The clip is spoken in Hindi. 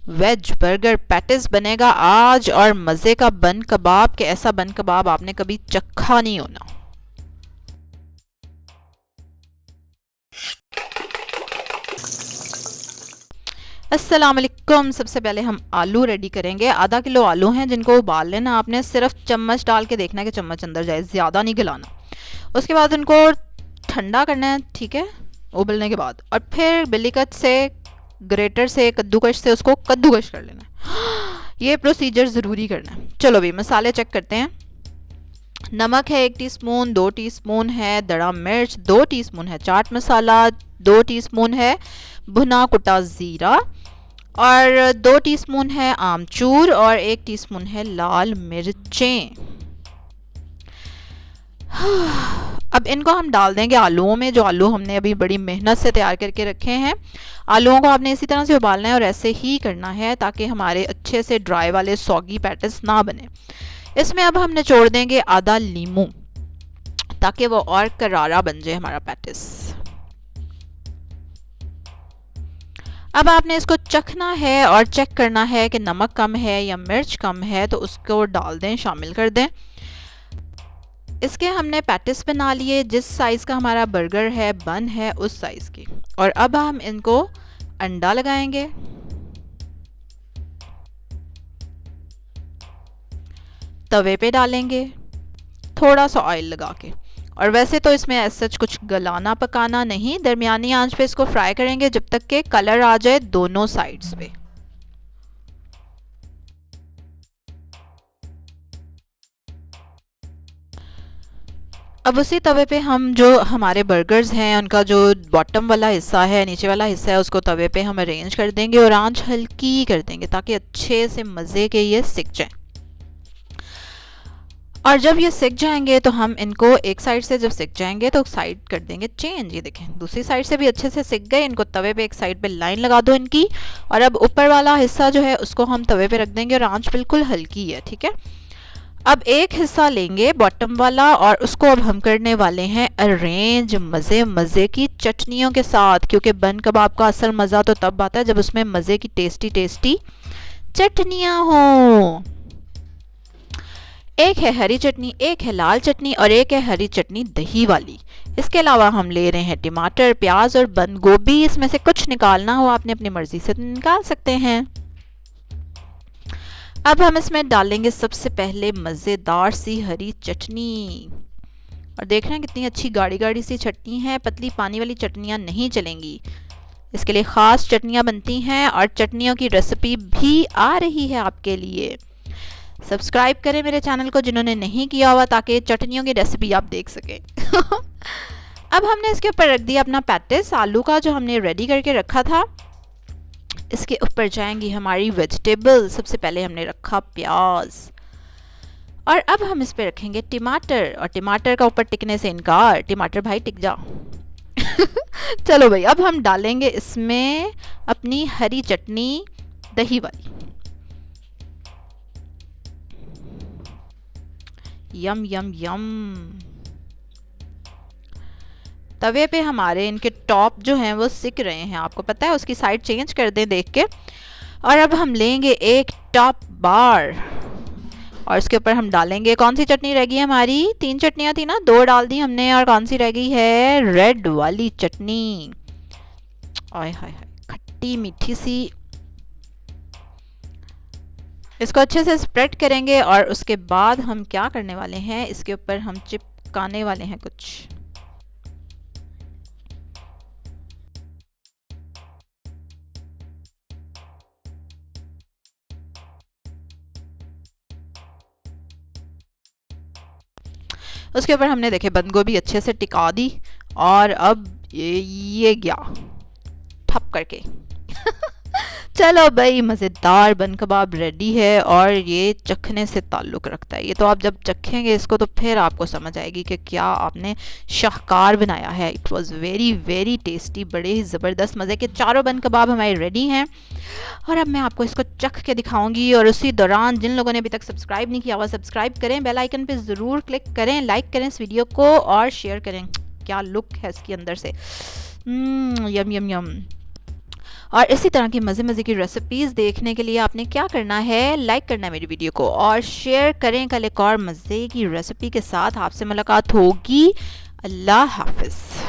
वेज बर्गर पैटिस बनेगा आज, और मज़े का बन कबाब के ऐसा बन कबाब आपने कभी चखा नहीं होना। अस्सलाम वालेकुम। सबसे पहले हम आलू रेडी करेंगे। आधा किलो आलू हैं जिनको उबाल लेना आपने, सिर्फ चम्मच डाल के देखना है कि चम्मच अंदर जाए, ज़्यादा नहीं गलाना। उसके बाद उनको ठंडा करना है, ठीक है, उबलने के बाद, और फिर बिल्लीकट से, ग्रेटर से, कद्दूकश से उसको कद्दूकश कर लेना है। ये प्रोसीजर ज़रूरी करना है। चलो भाई मसाले चेक करते हैं। नमक है 1 टीस्पून, 2 टीस्पून है दड़ा मिर्च, 2 टीस्पून है चाट मसाला, 2 टीस्पून है भुना कुटा ज़ीरा, और 2 टीस्पून है आमचूर, और 1 टीस्पून है लाल मिर्चें। अब इनको हम डाल देंगे आलूओं में, जो आलू हमने अभी बड़ी मेहनत से तैयार करके रखे हैं। आलूओं को आपने इसी तरह से उबालना है और ऐसे ही करना है ताकि हमारे अच्छे से ड्राई वाले सॉगी पैटिस ना बने। इसमें अब हम निचोड़ देंगे आधा लीमू ताकि वो और करारा बन जाए हमारा पैटिस। अब आपने इसको चखना है और चेक करना है कि नमक कम है या मिर्च कम है, तो उसको डाल दें, शामिल कर दें। इसके हमने पैटिस बना लिए, जिस साइज़ का हमारा बर्गर है, बन है, उस साइज़ की। और अब हम इनको अंडा लगाएंगे, तवे पे डालेंगे थोड़ा सा ऑयल लगा के। और वैसे तो इसमें ऐसा सच कुछ गलाना पकाना नहीं, दरमियानी आंच पे इसको फ्राई करेंगे जब तक के कलर आ जाए दोनों साइड्स पे। अब उसी तवे पे हम जो हमारे बर्गर्स हैं उनका जो बॉटम वाला हिस्सा है, नीचे वाला हिस्सा है, उसको तवे पे हम अरेंज कर देंगे और आंच हल्की कर देंगे ताकि अच्छे से मज़े के ये सिक जाएं। और जब ये सिक जाएंगे तो हम इनको एक साइड से जब सिक जाएंगे तो साइड कर देंगे चेंज। ये देखें दूसरी साइड से भी अच्छे से सिक गए। इनको तवे पे एक साइड पे लाइन लगा दो इनकी, और अब ऊपर वाला हिस्सा जो है उसको हम तवे पे रख देंगे और आंच बिल्कुल हल्की है, ठीक है। अब एक हिस्सा लेंगे बॉटम वाला और उसको अब हम करने वाले हैं अरेंज मज़े मज़े की चटनियों के साथ, क्योंकि बन कबाब का असल मज़ा तो तब आता है जब उसमें मज़े की टेस्टी टेस्टी चटनियाँ हों। एक है हरी चटनी, एक है लाल चटनी, और एक है हरी चटनी दही वाली। इसके अलावा हम ले रहे हैं टमाटर, प्याज और बंद गोभी। इसमें से कुछ निकालना हो आपने अपनी मर्जी से निकाल सकते हैं। अब हम इसमें डालेंगे सबसे पहले मज़ेदार सी हरी चटनी, और देख रहे हैं कितनी अच्छी गाढ़ी गाढ़ी सी चटनी है। पतली पानी वाली चटनियाँ नहीं चलेंगी, इसके लिए ख़ास चटनियाँ बनती हैं, और चटनियों की रेसिपी भी आ रही है आपके लिए। सब्सक्राइब करें मेरे चैनल को जिन्होंने नहीं किया हुआ, ताकि चटनियों की रेसिपी आप देख सकें। अब हमने इसके ऊपर रख दिया अपना पैटिस आलू का जो हमने रेडी करके रखा था। इसके ऊपर जाएंगी हमारी वेजिटेबल। सबसे पहले हमने रखा प्याज, और अब हम इस पे रखेंगे टमाटर, और टमाटर का ऊपर टिकने से इनकार, टमाटर भाई टिक जा। चलो भाई अब हम डालेंगे इसमें अपनी हरी चटनी दही वाली। यम यम यम। तवे पे हमारे इनके टॉप जो हैं वो सिक रहे हैं, आपको पता है, उसकी साइड चेंज कर दें देख के। और अब हम लेंगे एक टॉप बार, और इसके ऊपर हम डालेंगे, कौन सी चटनी रह गई है हमारी, 3 चटनियाँ थी ना, 2 डाल दी हमने, और कौन सी रह गई है, रेड वाली चटनी। आय हाय हाय, खट्टी मीठी सी। इसको अच्छे से स्प्रेड करेंगे, और उसके बाद हम क्या करने वाले हैं, इसके ऊपर हम चिपकाने वाले हैं कुछ। उसके ऊपर हमने देखे बंद गोभी अच्छे से टिका दी, और अब ये गया ठप करके। चलो भाई मज़ेदार बन कबाब रेडी है, और ये चखने से ताल्लुक़ रखता है। ये तो आप जब चखेंगे इसको तो फिर आपको समझ आएगी कि क्या आपने शाहकार बनाया है। It was very very tasty, बड़े ही ज़बरदस्त मज़े के चारों बन कबाब हमारे रेडी हैं। और अब मैं आपको इसको चख के दिखाऊंगी, और उसी दौरान जिन लोगों ने अभी तक सब्सक्राइब नहीं किया हुआ सब्सक्राइब करें, बेल आइकन पे ज़रूर क्लिक करें, लाइक करें इस वीडियो को और शेयर करें। क्या लुक है इसके अंदर से, यम यम यम। और इसी तरह की मज़े मज़े की रेसिपीज़ देखने के लिए आपने क्या करना है, लाइक करना है मेरी वीडियो को और शेयर करें। कल एक और मज़े की रेसिपी के साथ आपसे मुलाकात होगी। अल्लाह हाफ़िज़।